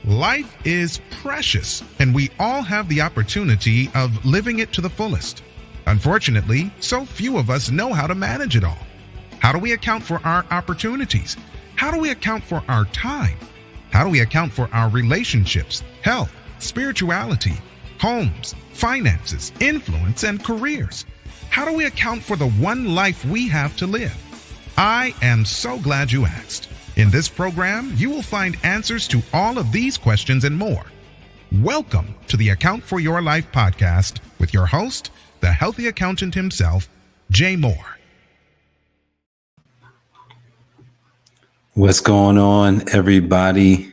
Life is precious, and we all have the opportunity of living it to the fullest. Unfortunately, so few of us know how to manage it all. How do we account for our opportunities? How do we account for our time? How do we account for our relationships, health, spirituality, homes, finances, influence, and careers? How do we account for the one life we have to live? I am so glad you asked. In this program, you will find answers to all of these questions and more. Welcome to the Account for Your Life podcast with your host, the healthy accountant himself, Jay Moore. What's going on, everybody?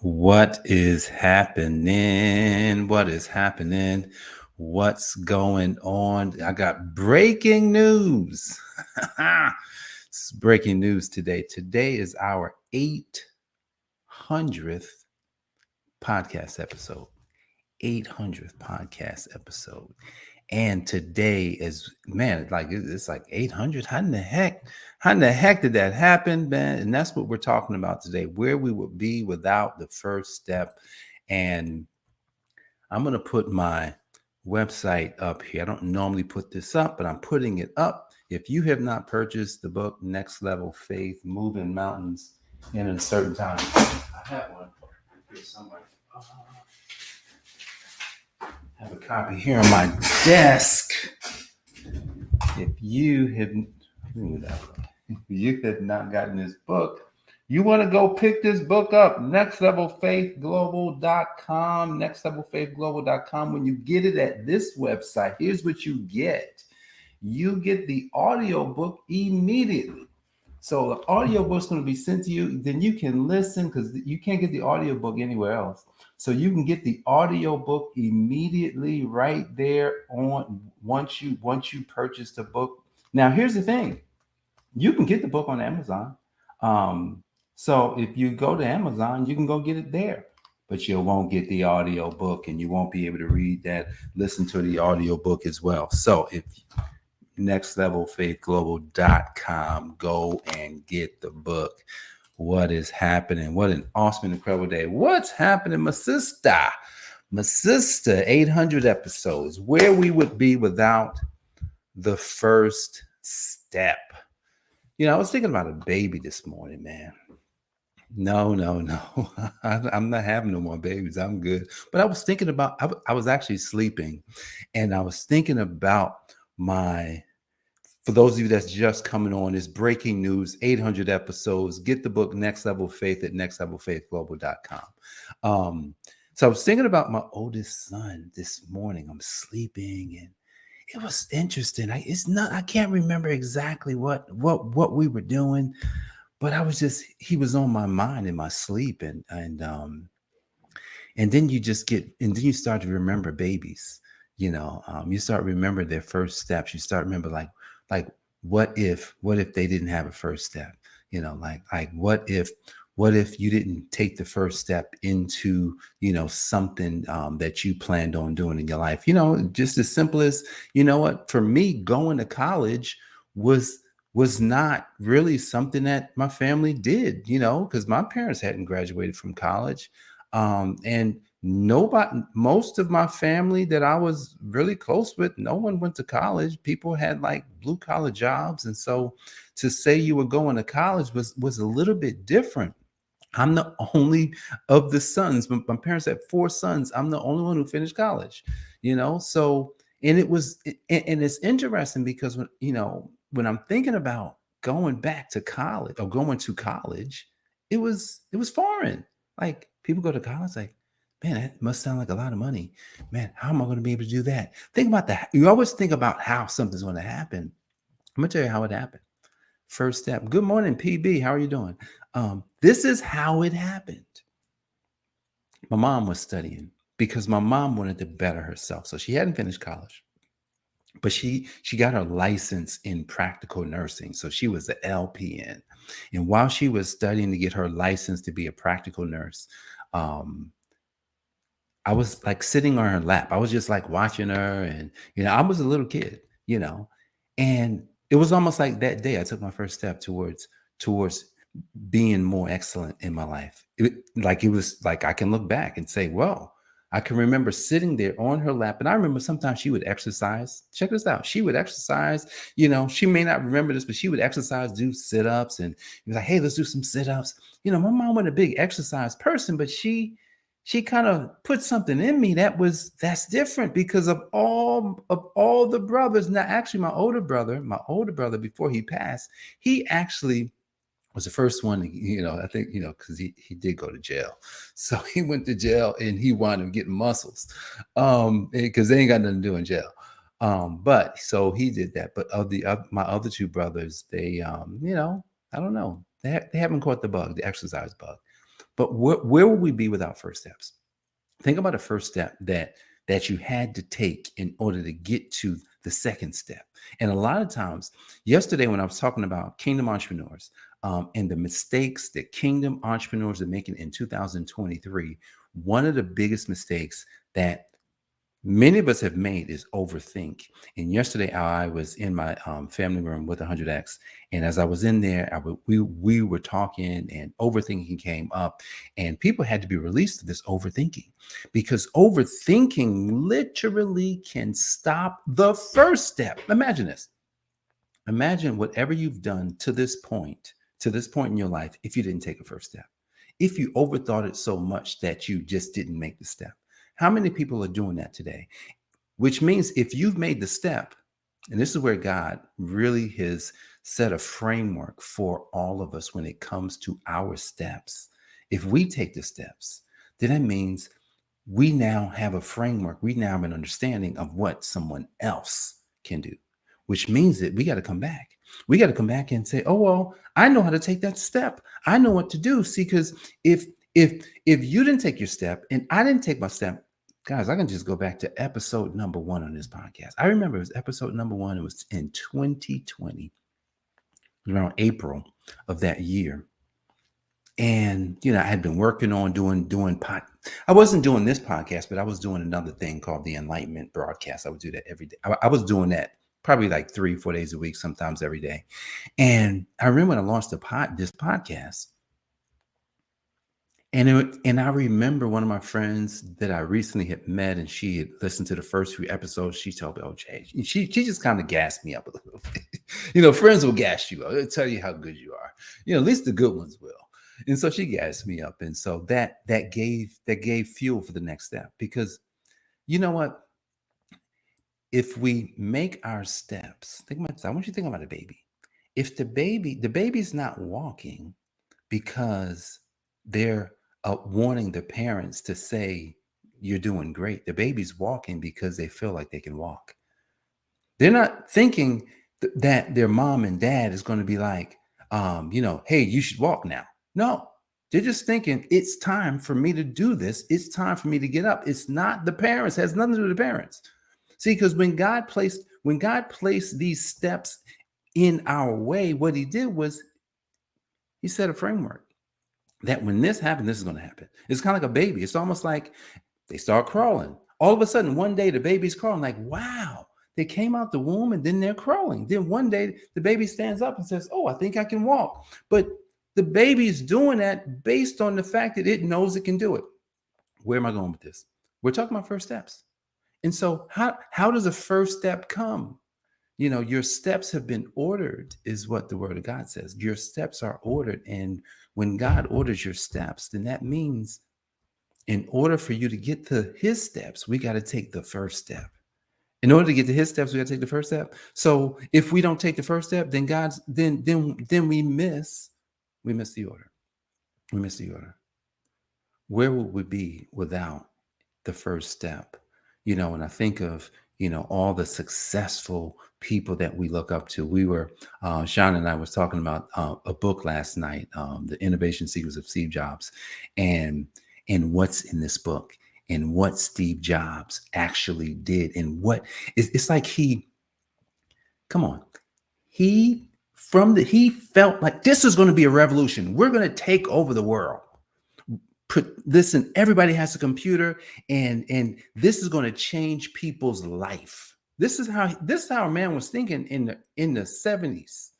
What is happening? What's going on? I got breaking news. It's breaking news today. Today is our 800th podcast episode. 800th podcast episode. And today is, man, it's like 800. How in the heck did that happen, man? And that's what we're talking about today, where we would be without the first step. And I'm going to put my website up here. I don't normally put this up, but I'm putting it up. If you have not purchased the book, Next Level Faith, Moving Mountains in a Certain Time, I have one here somewhere. I have a copy here on my desk. If you have not gotten this book, you want to go pick this book up, nextlevelfaithglobal.com, nextlevelfaithglobal.com. When you get it at this website, here's what you get. You get the audio book immediately. So the audio book's going to be sent to you. Then you can listen, because you can't get the audio book anywhere else. So you can get the audio book immediately right there on once you purchase the book. Now, here's the thing. You can get the book on Amazon. So if you go to Amazon, you can go get it there. But you won't get the audio book, and you won't be able to read that, listen to the audio book as well. So if nextlevelfaithglobal.com, go and get the book. What is happening? What an awesome, incredible day. What's happening, my sister? 800 episodes, where we would be without the first step. You know, I was thinking about a baby this morning, man. No. I'm not having no more babies. I'm good. But I was thinking about, I was actually sleeping, and I was thinking about for those of you that's just coming on, is breaking news, 800 episodes. Get the book Next Level Faith at nextlevelfaithglobal.com. So I was thinking about my oldest son this morning. I'm sleeping, and it was interesting. I can't remember exactly what we were doing, but he was on my mind in my sleep, and then you start to remember babies. You know, you start to remember their first steps. You start to remember like what if they didn't have a first step? You know, like what if you didn't take the first step into, you know, something that you planned on doing in your life? You know, just as simple as, you know what, for me, going to college was not really something that my family did, you know, because my parents hadn't graduated from college. And most of my family that I was really close with, no one went to college. People had like blue collar jobs. And so to say you were going to college was a little bit different. I'm the only of the sons. My parents had 4 sons. I'm the only one who finished college, you know? So, and it's interesting because when I'm thinking about going back to college or going to college, it was foreign. Like, people go to college, like, man, that must sound like a lot of money. Man, how am I going to be able to do that? Think about that. You always think about how something's going to happen. I'm going to tell you how it happened. First step. Good morning, PB. How are you doing? This is how it happened. My mom was studying because my mom wanted to better herself. So she hadn't finished college, but she got her license in practical nursing. So she was an LPN. And while she was studying to get her license to be a practical nurse, I was like sitting on her lap. I was just like watching her, and, you know, I was a little kid, you know, and it was almost like that day I took my first step towards being more excellent in my life. It was like I can look back and say, well, I can remember sitting there on her lap. And I remember sometimes she would exercise. Check this out. She would exercise. She may not remember this, but she would exercise, do sit-ups. And he was like, hey, let's do some sit-ups. My mom wasn't a big exercise person, but she kind of put something in me that's different because of all the brothers. Now, actually, my older brother, before he passed, he actually was the first one to, I think, because he did go to jail. So he went to jail and he wound up getting muscles because they ain't got nothing to do in jail. But so he did that. But my other two brothers, they, I don't know. They haven't caught the bug, the exercise bug. But where would we be without first steps? Think about a first step that you had to take in order to get to the second step. And a lot of times, yesterday when I was talking about kingdom entrepreneurs and the mistakes that kingdom entrepreneurs are making in 2023, one of the biggest mistakes that many of us have made is overthink. And yesterday I was in my family room with 100X. And as I was in there, we were talking and overthinking came up and people had to be released of this overthinking because overthinking literally can stop the first step. Imagine this. Imagine whatever you've done to this point in your life, if you didn't take a first step, if you overthought it so much that you just didn't make the step. How many people are doing that today? Which means if you've made the step, and this is where God really has set a framework for all of us when it comes to our steps. If we take the steps, then that means we now have a framework. We now have an understanding of what someone else can do, which means that we got to come back. We got to come back and say, oh, well, I know how to take that step. I know what to do. See, because if you didn't take your step and I didn't take my step, guys, I can just go back to episode number 1 on this podcast. I remember it was episode number 1. It was in 2020, around April of that year. And, I had been working on doing I wasn't doing this podcast, but I was doing another thing called the Enlightenment broadcast. I would do that every day. I was doing that probably like 3-4 days a week, sometimes every day. And I remember when I launched this podcast, and I remember one of my friends that I recently had met, and she had listened to the first few episodes. She told me, "Oh, Jay," she just kind of gassed me up a little bit. Friends will gas you up. They'll tell you how good you are. At least the good ones will. And so she gassed me up, and so that gave fuel for the next step. Because you know what? If we make our steps, think about this. I want you to think about a baby. If the baby's not walking because they're wanting the parents to say you're doing great. The baby's walking because they feel like they can walk. They're not thinking that their mom and dad is going to be like, hey, you should walk now. No, they're just thinking it's time for me to do this. It's time for me to get up. It's not the parents. It has nothing to do with the parents. See, because when God placed these steps in our way, what he did was he set a framework. That when this happened, this is going to happen. It's kind of like a baby. It's almost like they start crawling. All of a sudden, one day the baby's crawling. Like, wow, they came out the womb and then they're crawling. Then one day the baby stands up and says, oh, I think I can walk. But the baby's doing that based on the fact that it knows it can do it. Where am I going with this? We're talking about first steps. And so how does a first step come? Your steps have been ordered is what the word of God says. Your steps are ordered. And when God orders your steps, then that means in order for you to get to his steps, we got to take the first step. In order to get to his steps, we got to take the first step. So if we don't take the first step, then then we miss the order. We miss the order. Where would we be without the first step? When I think of all the successful people that we look up to. We were, Sean and I was talking about a book last night, The Innovation Secrets of Steve Jobs, and what's in this book and what Steve Jobs actually did and what it's like he felt like this is going to be a revolution. We're going to take over the world. Listen, everybody has a computer and this is going to change people's life. This is how a man was thinking in the 70s.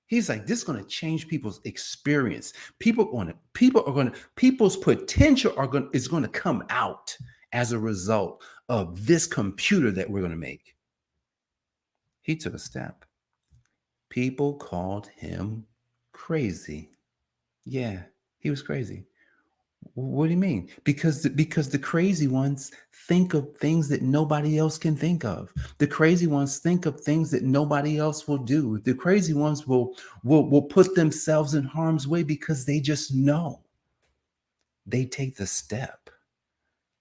He's like, this is going to change people's experience. People's potential is going to come out as a result of this computer that we're going to make. He took a step. People called him crazy. Yeah, he was crazy. What do you mean? Because the crazy ones think of things that nobody else can think of. The crazy ones think of things that nobody else will do. The crazy ones will put themselves in harm's way because they just know. They take the step.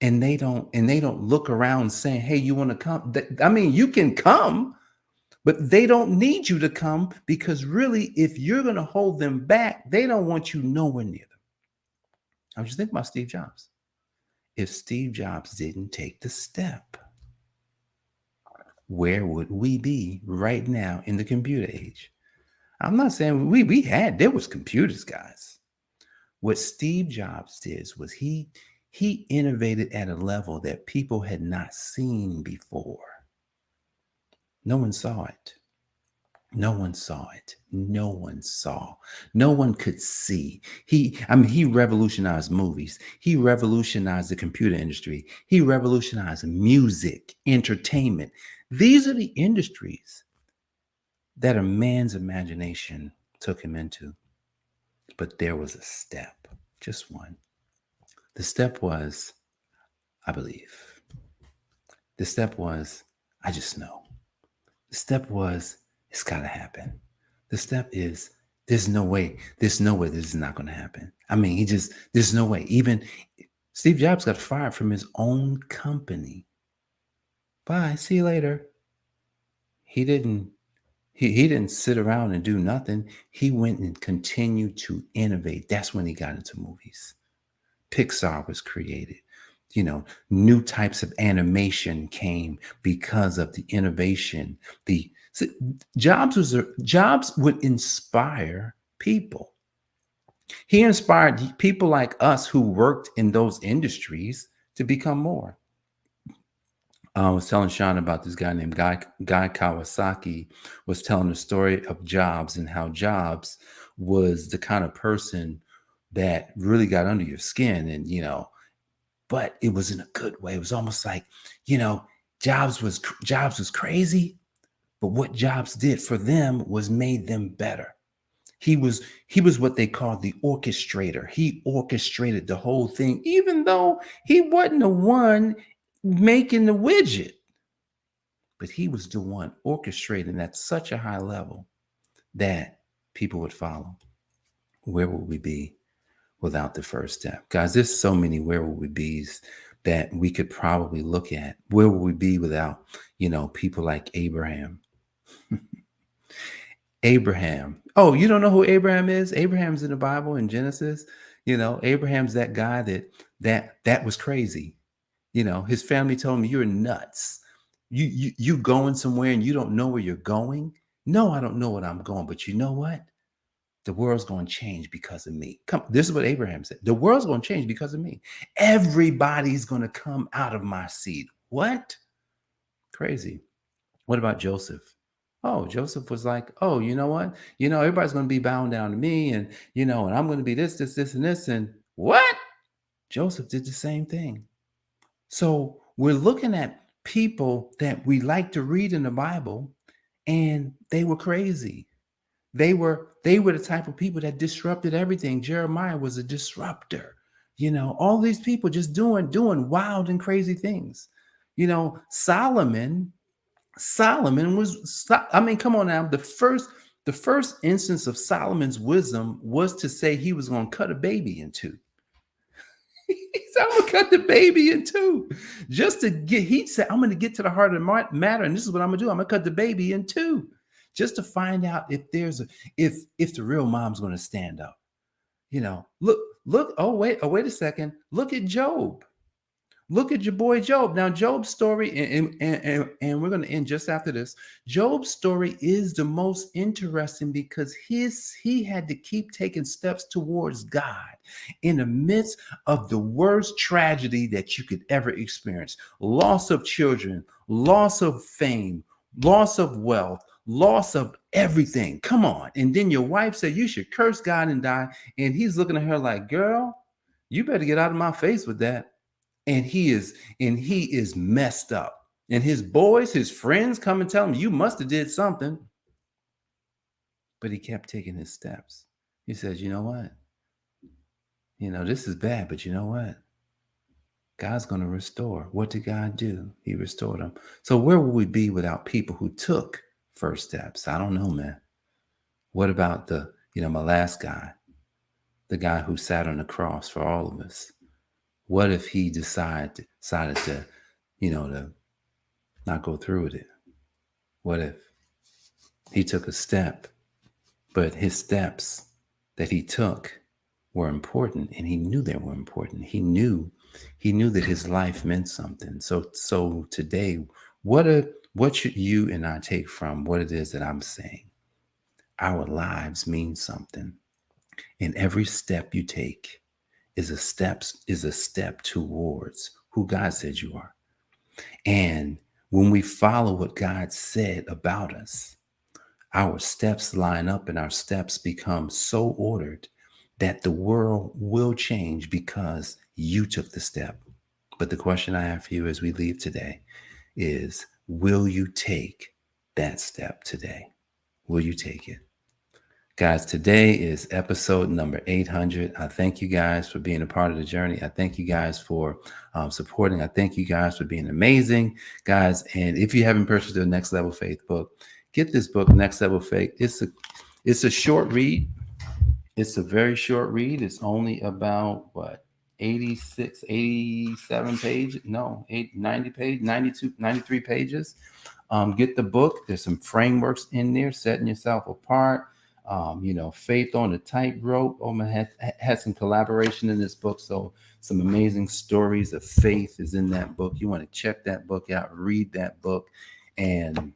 And they don't look around saying, "Hey, you want to come?" I mean, you can come, but they don't need you to come, because really, if you're going to hold them back, they don't want you nowhere near them. I was just thinking about Steve Jobs. If Steve Jobs didn't take the step, where would we be right now in the computer age? I'm not saying there was computers, guys. What Steve Jobs did was he innovated at a level that people had not seen before. No one saw it. No one saw it. No one saw. No one could see. He revolutionized movies. He revolutionized the computer industry. He revolutionized music, entertainment. These are the industries that a man's imagination took him into. But there was a step, just one. The step was, I believe. The step was, I just know. The step was, it's got to happen. The step is, there's no way this is not going to happen. I mean, there's no way. Even Steve Jobs got fired from his own company. Bye, see you later. He didn't sit around and do nothing. He went and continued to innovate. That's when he got into movies. Pixar was created. New types of animation came because of the innovation. Jobs would inspire people. He inspired people like us who worked in those industries to become more. I was telling Sean about this guy named Guy Kawasaki was telling the story of Jobs and how Jobs was the kind of person that really got under your skin, and but it was in a good way. It was almost like, Jobs was crazy, but what Jobs did for them was made them better. He was what they call the orchestrator. He orchestrated the whole thing, even though he wasn't the one making the widget, but he was the one orchestrating at such a high level that people would follow. Where would we be without the first step? Guys, there's so many where would we be's that we could probably look at. Where would we be without, people like Abraham? Abraham. Oh, you don't know who Abraham is? Abraham's in the Bible in Genesis. Abraham's that guy that was crazy. His family told him, "You're nuts. You going somewhere and you don't know where you're going?" "No, I don't know what I'm going, but you know what? The world's going to change because of me." This is what Abraham said. The world's going to change because of me. Everybody's going to come out of my seed. What? Crazy. What about Joseph? Oh, Joseph was like, "Oh, you know what? Everybody's going to be bowing down to me, and and I'm going to be this, and this." And what? Joseph did the same thing. So we're looking at people that we like to read in the Bible, and they were crazy. They were the type of people that disrupted everything. Jeremiah was a disruptor. All these people just doing wild and crazy things. Solomon was, come on now. The first instance of Solomon's wisdom was to say he was going to cut a baby in two. He said, "I'm going to cut the baby in two." He said, "I'm going to get to the heart of the matter. And this is what I'm going to do. I'm going to cut the baby in two, just to find out if if the real mom's going to stand up." Look. Oh, wait a second. Look at Job. Look at your boy Job. Now, Job's story, and we're going to end just after this. Job's story is the most interesting because he had to keep taking steps towards God in the midst of the worst tragedy that you could ever experience. Loss of children, loss of fame, loss of wealth, loss of everything. Come on. And then your wife said you should curse God and die. And he's looking at her like, girl, you better get out of my face with that. And he is messed up. And his boys, his friends come and tell him, you must have did something. But he kept taking his steps. He says, you know what? This is bad, but you know what? God's going to restore. What did God do? He restored them. So where would we be without people who took first steps? I don't know, man. What about my last guy, the guy who sat on the cross for all of us? What if he decided to, to not go through with it? What if he took a step, but his steps that he took were important, and he knew they were important. He knew that his life meant something. So today, what should you and I take from what it is that I'm saying? Our lives mean something, and every step you take is a step towards who God said you are. And when we follow what God said about us, our steps line up and our steps become so ordered that the world will change because you took the step. But the question I have for you as we leave today is, will you take that step today? Will you take it? Guys, today is episode number 800. I thank you guys for being a part of the journey. I thank you guys for supporting. I thank you guys for being amazing, guys. And if you haven't purchased the Next Level Faith book, get this book, Next Level Faith. It's a short read. It's a very short read. It's only about 86, 87 pages. No, 90 pages, 92, 93 pages. Get the book. There's some frameworks in there, setting yourself apart. Faith on a tightrope. Man, had some collaboration in this book. So some amazing stories of faith is in that book. You want to check that book out, read that book, and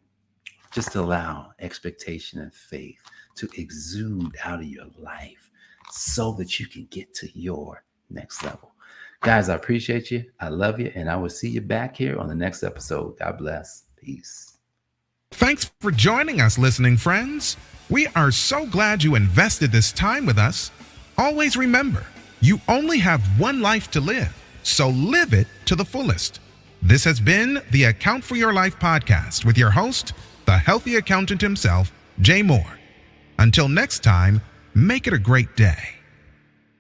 just allow expectation and faith to exude out of your life so that you can get to your next level. Guys, I appreciate you. I love you. And I will see you back here on the next episode. God bless. Peace. Thanks for joining us, listening friends. We are so glad you invested this time with us. Always remember, you only have one life to live, so live it to the fullest. This has been the Account for Your Life podcast with your host, the healthy accountant himself, Jay Moore. Until next time, make it a great day.